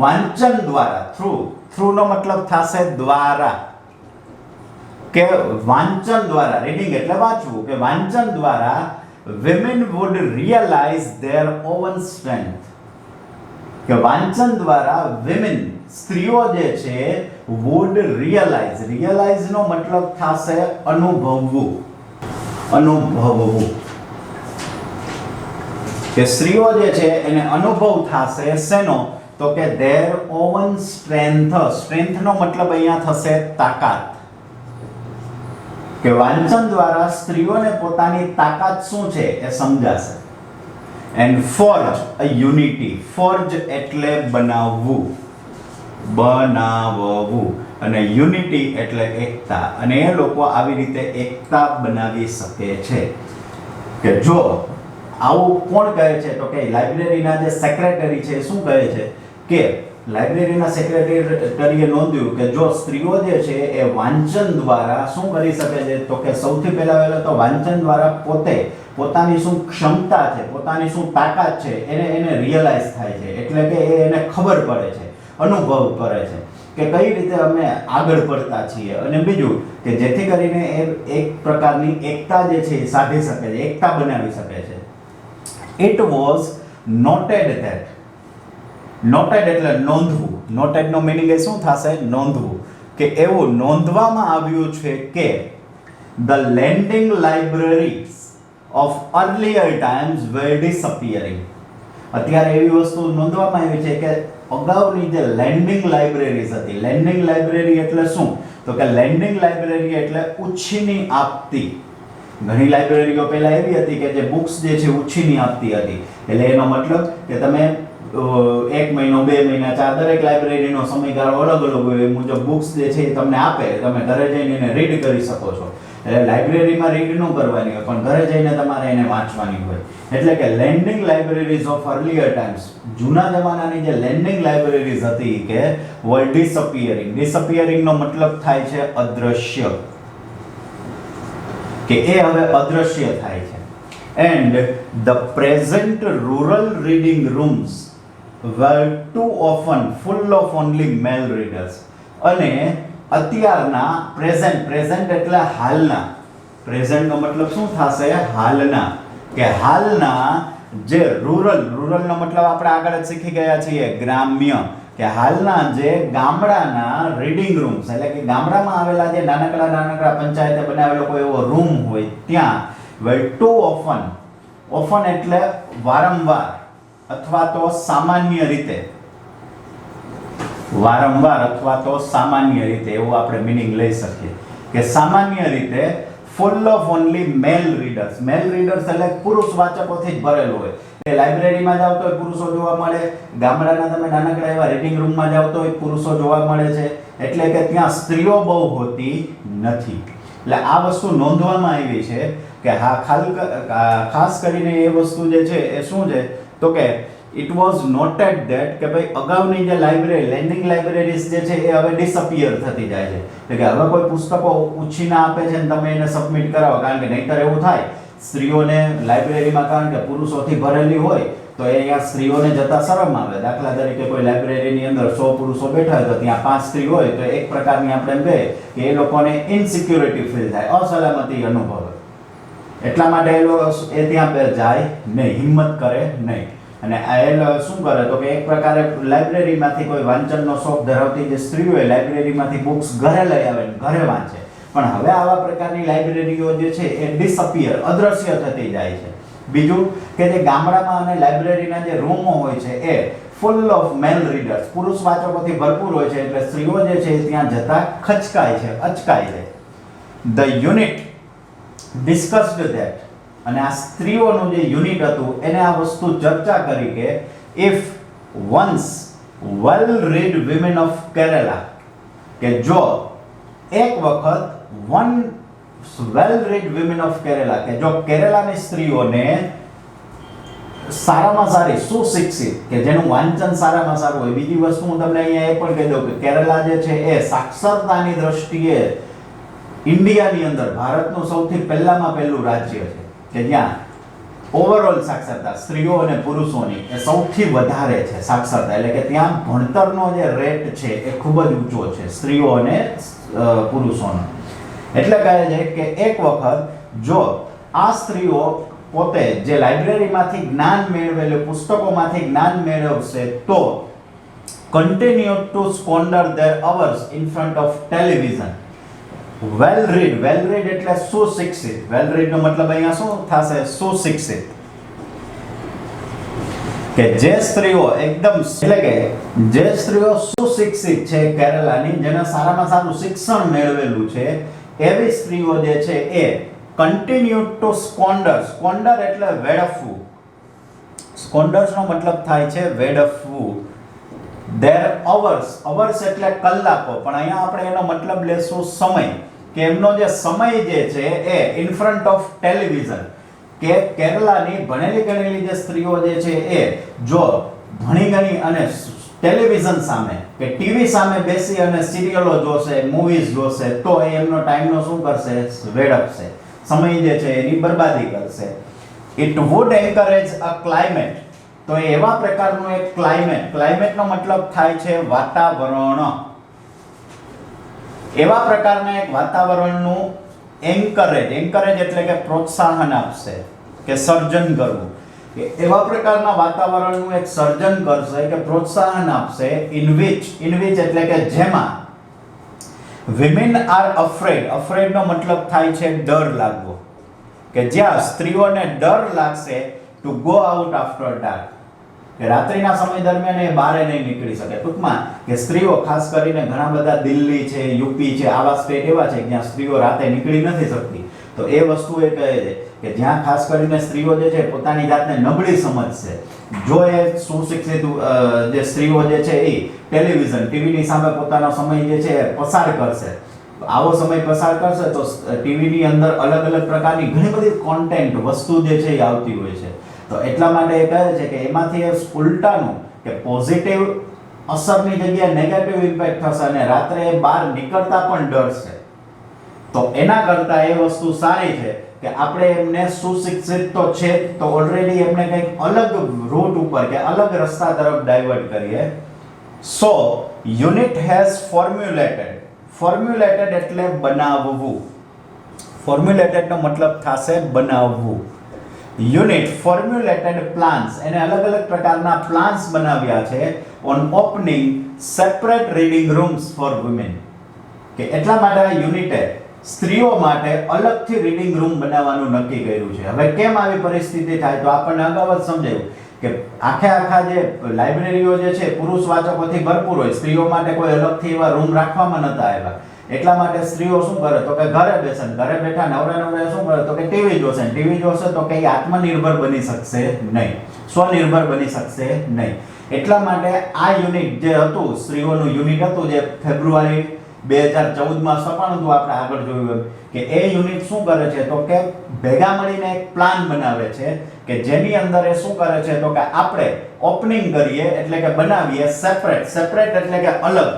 વાંચન દ્વારા, થ્રુ નો મતલબ થશે દ્વારા, કે વાંચન દ્વારા, રીડિંગ એટલે વાંચવું, કે વાંચન દ્વારા women would realize their own strength, કે વાંચન દ્વારા women, સ્ત્રીઓ જે છે, would realize નો મતલબ થશે અનુભવવું, કે સ્ત્રીઓ જે છે એને અનુભવ થશે શેનો? તો કે their own strength. સ્ટ્રેન્થ નો મતલબ અહીંયા થશે તાકાત, કે વાંચન દ્વારા સ્ત્રીઓને પોતાની તાકાત શું છે એ સમજાશે. And forge a unity. Forge એટલે બનાવવું, બનાવવું, અને યુનિટી એટલે એકતા. અને એ લોકો આવી રીતે એકતા બનાવી શકે છે. કે જો આવું કોણ કહે છે તો કે લાઇબ્રેરીના જે સેક્રેટરી છે શું કહે છે કે લાઇબ્રેરીના સેક્રેટરીએ નોંધ્યું કે જો સ્ત્રીઓ જે છે એ વાંચન દ્વારા શું કરી શકે છે તો કે સૌથી પહેલા તો વાંચન દ્વારા પોતાની શું ક્ષમતા છે, પોતાની શું તાકાત છે એને રિયલાઇઝ થાય છે. એટલે કે એને ખબર પડે છે, અનુભવ કરે છે કે કઈ રીતે અમે આગળ પડતા છીએ. અને બીજું કે જેથી કરીને એ એક પ્રકારની એકતા જે છે એ સાધી શકે છે, એકતા બનાવી શકે છે. It was noted that, noted એટલે નોંધવું, noted નો મીનિંગ એ શું થશે? નોંધવું. કે એવું નોંધવામાં આવ્યું છે કે the lending libraries of earlier times were disappearing. અત્યારે એવી વસ્તુ નોંધવામાં આવી છે કે અગાઉની જે લેન્ડિંગ લાઇબ્રેરીઝ હતી. લેન્ડિંગ લાઇબ્રેરી એટલે શું તો કે લેન્ડિંગ લાઇબ્રેરી એટલે ઉછીની આપતી. ઘણી લાઇબ્રેરીઓ પહેલા એવી હતી કે જે બુક્સ જે છે ઉછીની આપતી હતી. એટલે એનો મતલબ કે તમે 1 મહિનો 2 મહિના 4 દરેક લાઇબ્રેરીનો સમયગાળો અલગ અલગ હોય એ મુજબ બુક્સ જે છે એ તમને આપે, તમે ઘરે જઈને એને રીડ કરી શકો છો. એટલે લાઇબ્રેરીમાં રીડ ન કરવાની હોય પણ ઘરે જઈને તમારે એને વાંચવાની હોય. એટલે કે landing libraries of earlier times, જૂના જમાનાની જે લેન્ડિંગ લાઇબ્રેરીઝ હતી કે વર ડિસઅપિયરિંગ. ડિસઅપિયરિંગ નો મતલબ થાય છે અદ્રશ્ય, કે એ હવે અદ્રશ્ય થાય છે. And the present rural reading rooms were too often full of only male readers. અને અત્યારના પ્રેઝન્ટ એટલે હાલના, પ્રેઝન્ટ નો મતલબ શું થશે? હાલના. કે હાલના જે રૂરલ નો મતલબ આપણે આગળ જ શીખી ગયા છીએ ગ્રામ્ય. કે હાલના જે ગામડાના રીડિંગ રૂમ્સ એટલે કે ગામડામાં આવેલા જે નાનકડા પંચાયતે બનાવેલો કોઈ એવો રૂમ હોય ત્યાં were too often એટલે વારંવાર અથવા તો સામાન્ય રીતે, વારંવાર અથવા તો સામાન્ય રીતે એવું આપણે મીનિંગ લઈ શકીએ. કે સામાન્ય રીતે full of only male readers. Male readers એટલે પુરુષ વાચકોથી જ ભરેલું હોય. કે લાઇબ્રેરીમાં જાવ તો પુરુષો જોવા મળે, ગામડાના તમે નાનકડા એવા રીડિંગ રૂમમાં જાવ તો પુરુષો જોવા મળે છે. એટલે કે ત્યાં સ્ત્રીઓ બહુ હોતી નથી. એટલે આ વસ્તુ નોંધવામાં આવી છે કે ખાસ કરીને એ વસ્તુ જે છે એ શું છે તો કે it was noted that કે ભાઈ અગાઉની જે લાઇબ્રેરી લેન્ડિંગ લાઇબ્રેરીઝ જે છે એ હવે ડિસઅપિયર થતી જાય છે. એટલે કે હવે કોઈ પુસ્તકો ઉછીના આપે છે ને તમે એને સબમિટ કરાવો. કારણ કે નહીંતર એવું થાય સ્ત્રીઓને લાઇબ્રેરીમાં, કારણ કે પુરુષોથી ભરેલી હોય તો એ અહીંયા સ્ત્રીઓને જતા શરમ આવે. દાખલા તરીકે કોઈ લાઇબ્રેરીની અંદર 100 પુરુષો બેઠા હોય તો ત્યાં 5 સ્ત્રી હોય તો એક પ્રકારની આપણે એમ કહીએ કે એ લોકોને ઇનસિક્યોરિટી ફીલ થાય, અસલામતી અનુભવે. એટલા માટે એ ત્યાં જાય નહીં, હિંમત કરે નહીં. અને આ શું કરે તો કે એક પ્રકારે લાઇબ્રેરીમાંથી કોઈ વાંચનનો શોખ ધરાવતી જે સ્ત્રી હોય લાઇબ્રેરીમાંથી બુક્સ ઘરે લઈ આવે ને ઘરે વાંચે. પણ હવે આવા પ્રકારની લાઇબ્રેરીઓ જે છે એ ડિસઅપિયર, અદ્રશ્ય થતી જાય છે. બીજું કે જે ગામડામાં અને લાઇબ્રેરીના જે રૂમો હોય છે એ ફૂલ ઓફ મેલ રીડર્સ, પુરુષ વાચકોથી ભરપૂર હોય છે. એટલે સ્ત્રીઓ જે છે ત્યાં જતા ખચકાય છે, અચકાય છે. The unit discussed that. અને આ સ્ત્રીઓનું જે યુનિટ હતું એને આ વસ્તુ ચર્ચા કરી કે if once well read women of Kerala, કે જો એક વખત વેલ રીડ વિમેન ઓફ કેરેલા, કે જો કેરેલાની સ્ત્રીઓને સારામાં સારી સુશિક્ષિત, કે જેનું વાંચન સારામાં સારું હોય. બીજી વસ્તુ હું તમને અહીંયા એ પણ કહી દઉં કે કેરેલા જે છે એ સાક્ષરતાની દ્રષ્ટિએ ઇન્ડિયાની અંદર ભારતનું સૌથી પહેલામાં પહેલું રાજ્ય છે કે જ્યાં ઓવરઓલ સાક્ષરતા સ્ત્રીઓ અને પુરુષોની એ સૌથી વધારે છે સાક્ષરતા. એટલે કે ત્યાં ભણતરનો જે રેટ છે એ ખૂબ જ ઊંચો છે સ્ત્રીઓ અને પુરુષોનો. એટલે કહે છે કે એક વખત જો આ સ્ત્રીઓ પોતે જે લાઇબ્રેરીમાંથી જ્ઞાન મેળવેલું, પુસ્તકોમાંથી જ્ઞાન મેળવશે તો continue to squander their hours in front of television. Well read એટલે સુશિક્ષિત. વેલ રીડ નો મતલબ અહીંયા શું થશે? સુશિક્ષિત. કે જે સ્ત્રીઓ એકદમ, એટલે કે જે સ્ત્રીઓ સુશિક્ષિત છે કેરલાની, જેને સારામાં સારું શિક્ષણ મેળવેલું છે, એવી સ્ત્રીઓ જે છે એ કન્ટિન્યુ ટુ સ્કોન્ડર એટલે વેડફવું. સ્કોન્ડર્સ નો મતલબ થાય છે વેડફવું. their hours એટલે કલાકો, પણ અહીંયા આપણે એનો મતલબ લેશું સમય, કે એમનો જે સમય જે છે એ in front of television, કે કેરલાની ભણેલી ગણેલી જે સ્ત્રીઓ જે છે એ જો ભણી ગણી અને ટેલિવિઝન સામે કે ટીવી સામે બેસી અને સિરિયલો જોશે, મૂવીઝ જોશે, તો એ એમનો ટાઈમનો શું કરશે? વેડફશે. સમય જે છે એની બરબાદી કરશે. It would encourage a climate, તો એવા પ્રકારનું એક ક્લાઇમેટનો મતલબ થાય છે વાતાવરણ. એવા પ્રકારના એક વાતાવરણનું એન્કરેજ એટલે કે પ્રોત્સાહન આપશે, કે સર્જન કરવું. એવા પ્રકારના વાતાવરણનું એક સર્જન કરશે કે પ્રોત્સાહન આપશે. in which એટલે કે જેમાં women are afraid નો મતલબ થાય છે ડર લાગવો, કે જ્યાં સ્ત્રીઓને ડર લાગશે to go out after dark, કે રાત્રિના સમય દરમિયાન એ બહાર નહીં નીકળી શકે. ટૂંકમાં કે સ્ત્રીઓ ખાસ કરીને ઘણા બધા દિલ્હી છે, યુપી છે, આવા સ્ટેટ એવા છે જ્યાં સ્ત્રીઓ રાતે નીકળી નથી શકતી. તો એ વસ્તુ એ કહે છે કે જ્યાં ખાસ કરીને સ્ત્રીઓ જે છે પોતાની જાતને નબળી સમજશે, જો એ સુશિક્ષિત જે સ્ત્રીઓ જે છે એ ટેલિવિઝન ટીવીની સામે પોતાનો સમય જે છે પસાર કરશે, આવો સમય પસાર કરશે તો ટીવીની અંદર અલગ અલગ પ્રકારની ઘણી બધી કોન્ટેન્ટ વસ્તુ જે છે એ આવતી હોય છે. તો એટલા માટે એ કહે છે કે એમાંથી ઉલટાનું કે પોઝિટિવ અસરની જગ્યાએ નેગેટિવ ઇમ્પેક્ટ થશે અને રાત્રે એ બહાર નીકળતા પણ ડરશે. તો એના કરતા એ વસ્તુ સારી છે કે આપણે એમને સુશિક્ષિત તો છે તો ઓલરેડી એમને કંઈક અલગ રૂટ ઉપર કે અલગ રસ્તા તરફ ડાયવર્ટ કરીએ. સો યુનિટ હેઝ ફોર્મ્યુલેટેડ એટલે બનાવવું. ફોર્મ્યુલેટેડ નો મતલબ થશે બનાવવું. યુનિટ ફોર્મ્યુલેટેડ પ્લાન્સ, એને અલગ અલગ પ્રકારના પ્લાન્સ બનાવ્યા છે on opening separate reading rooms for women, કે એટલા માટે આ યુનિટે સ્ત્રીઓ માટે અલગથી રીડિંગ રૂમ બનાવવાનું નક્કી કર્યું છે. હવે કેમ આવી પરિસ્થિતિ થાય તો આપણને અગાઉ જ સમજાયું કે આખા જે લાઇબ્રેરીઓ જે છે પુરુષ વાચકોથી ભરપૂર હોય, સ્ત્રીઓ માટે કોઈ અલગથી એવા રૂમ રાખવામાં નતા આવ્યા. એટલા માટે સ્ત્રીઓ શું કરે તો કે ઘરે બેસે, ઘરે બેઠા નવરા શું કરે તો કે ટીવી જોશે તો કે આત્મનિર્ભર બની શકશે નહીં, સ્વનિર્ભર બની શકશે નહીં. એટલા માટે આ યુનિટ જે હતું, સ્ત્રીઓનું યુનિટ હતું, જે ફેબ્રુઆરી 2014માં સ્થપાણું હતું, આપણે આગળ જોયું કે એ યુનિટ શું કરે છે તો કે ભેગા મળીને એક પ્લાન બનાવે છે કે જેની અંદર એ શું કરે છે તો કે આપણે ઓપનિંગ કરીએ એટલે કે બનાવીએ સેપરેટ એટલે કે અલગ.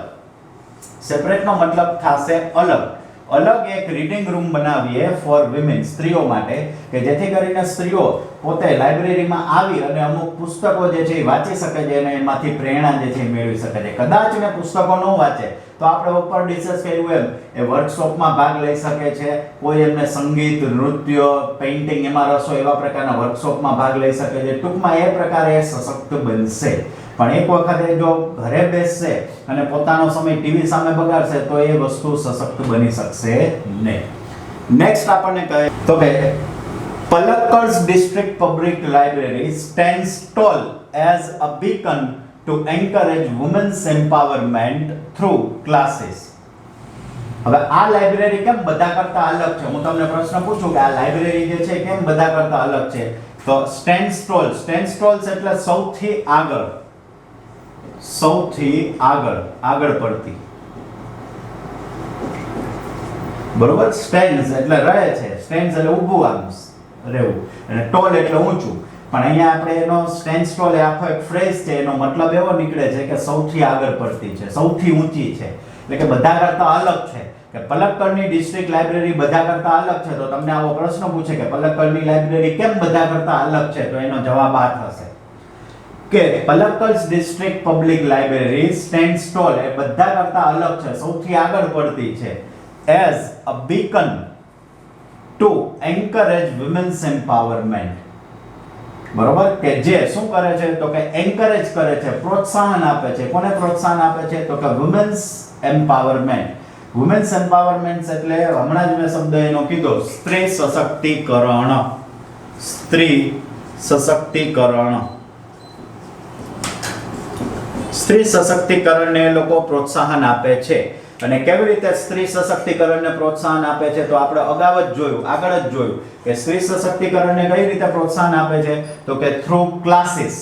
સેપરેટ નો મતલબ થશે અલગ એક રીડિંગ રૂમ બનાવીએ ફોર વિમેન, સ્ત્રીઓ માટે, કે જેથી કરીને સ્ત્રીઓ પોતે લાઇબ્રેરીમાં આવી અને અમુક પુસ્તકો જે છે એ વાંચી શકે છે અને એમાંથી પ્રેરણા જે છે મેળવી શકે છે. કદાચ ને પુસ્તકો ન વાંચે તો આપણે ઉપર ડિસ્કસ કર્યું એમ એ વર્કશોપમાં ભાગ લઈ શકે છે, કોઈ એમને સંગીત, નૃત્ય, પેઇન્ટિંગ એમાં રસ હોય એવા પ્રકારના વર્કશોપમાં ભાગ લઈ શકે છે. ટૂંકમાં એ પ્રકારે સશક્ત બનશે. પણ એક વખતે જો ઘરે બેસશે અને પોતાનો સમય ટીવી સામે બગાડશે તો એ વસ્તુ સશક્ત બની શકશે નહીં. નેક્સ્ટ આપણને કહે તો કે પલક્કડ's district public library stands tall as a beacon to encourage women's empowerment through classes. હવે આ લાઇબ્રેરી કેમ બધા કરતા અલગ છે? હું તમને પ્રશ્ન પૂછું કે આ લાઇબ્રેરી જે છે કેમ બધા કરતા અલગ છે? તો stands tall એટલે સૌથી આગળ પડતી, બરોબર? સ્ટેન્ડ્સ એટલે રહે છે, સ્ટેન્ડ્સ એટલે ઊભું આમ રહેવું, અને ટોલ એટલે ઊંચું. પણ અહીંયા આપણે એનો સ્ટેન્ડ્સ ટોલ એ આખો એક ફ્રેઝ છે, એનો મતલબ એવો નીકળે છે કે સૌથી આગળ પડતી છે, સૌથી ઊંચી છે, એટલે કે બધા કરતા અલગ છે. કે પલક્કડની ડિસ્ટ્રિક્ટ લાઇબ્રેરી બધા કરતા અલગ છે. તો તમને આવો પ્રશ્ન પૂછે કે પલક્કડની લાઇબ્રેરી કેમ બધા કરતા અલગ છે, તો એનો જવાબ આ થશે કે પલક્કડ's district public library stands tall, એ બધા કરતા અલગ છે, સૌથી આગળ પડતી છે, as a beacon to encourage women's empowerment. બરોબર? કે જે શું કરે છે તો કે એન્કરેજ કરે છે, પ્રોત્સાહન આપે છે. કોને પ્રોત્સાહન આપે છે તો કે women's empowerment. women's empowerment એટલે હમણાં જ મેં શબ્દ એનો કીધો, સ્ત્રી સશક્તિકરણ. સ્ત્રી સશક્તિકરણને લોકો પ્રોત્સાહન આપે છે. અને કેવી રીતે સ્ત્રી સશક્તિકરણને પ્રોત્સાહન આપે છે તો આપણે અગાઉ જ જોયું, આગળ જ જોયું કે સ્ત્રી સશક્તિકરણને કઈ રીતે પ્રોત્સાહન આપે છે તો કે થ્રુ ક્લાસીસ,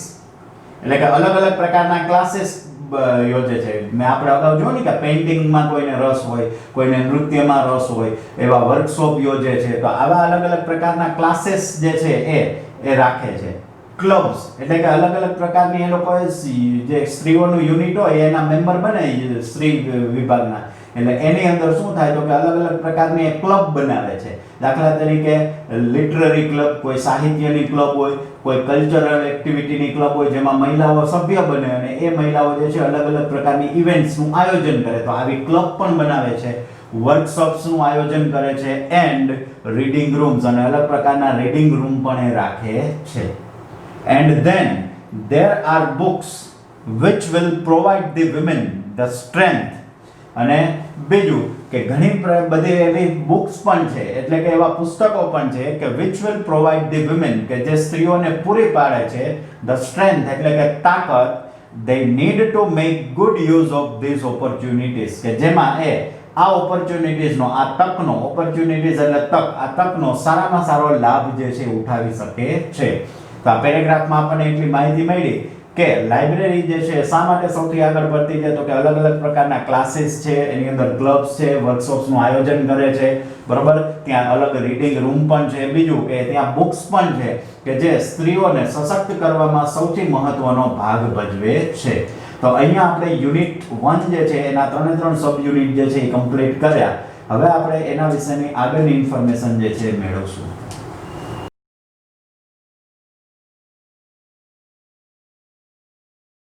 એટલે કે અલગ અલગ પ્રકારના ક્લાસીસ યોજે છે. મેં આપણે અગાઉ જોયું ને કે પેઇન્ટિંગમાં કોઈને રસ હોય, કોઈને નૃત્યમાં રસ હોય, એવા વર્કશોપ યોજે છે. તો આવા અલગ અલગ પ્રકારના ક્લાસીસ જે છે એ રાખે છે. ક્લબ્સ એટલે કે અલગ અલગ પ્રકારની એ લોકો જે સ્ત્રીઓનું યુનિટ હોય એના મેમ્બર બને સ્ત્રી વિભાગના, એટલે એની અંદર શું થાય તો કે અલગ અલગ પ્રકારની એક ક્લબ બનાવે છે. દાખલા તરીકે લિટરરી ક્લબ, કોઈ સાહિત્યની ક્લબ હોય, કોઈ કલ્ચરલ એક્ટિવિટીની ક્લબ હોય જેમાં મહિલાઓ સભ્ય બને અને એ મહિલાઓ જે છે અલગ અલગ પ્રકારની ઇવેન્ટ્સનું આયોજન કરે. તો આવી ક્લબ પણ બનાવે છે, વર્કશોપ્સનું આયોજન કરે છે, એન્ડ રીડિંગ રૂમ્સ અને અલગ પ્રકારના રીડિંગ રૂમ પણ એ રાખે છે. And then there are books which will provide the women the strength. અને બીજું કે ઘણી બધી એવી બુક્સ પણ છે, એટલે કે એવા પુસ્તકો પણ છે કે which will provide the women, કે જે સ્ત્રીઓને પૂરી પાડે છે the strength એટલે કે તાકાત, they need to make good use of these opportunities, કે જેમાં આ ઓપોર્ચ્યુનિટીઝનો, આ તકનો, ઓપોર્ચ્યુનિટીઝ એટલે તક, આ તકનો સારામાં સારો લાભ જે છે ઉઠાવી શકે છે. તો આ પેરેગ્રાફમાં આપણને એટલી માહિતી મળી કે લાઇબ્રેરી જે છે શા માટે સૌથી આગળ પડતી છે તો કે અલગ અલગ પ્રકારના ક્લાસીસ છે, એની અંદર ક્લબ્સ છે, વર્કશોપ્સનું આયોજન કરે છે, બરોબર. ત્યાં અલગ રીડિંગ રૂમ પણ છે. બીજું કે ત્યાં બુક્સ પણ છે કે જે સ્ત્રીઓને સશક્ત કરવામાં સૌથી મહત્વનો ભાગ ભજવે છે. તો અહીંયા આપણે યુનિટ 1 જે છે એના 3 સબ યુનિટ જે છે એ કમ્પ્લીટ કર્યા. હવે આપણે એના વિશેની આગળની ઇન્ફોર્મેશન જે છે મેળવશું.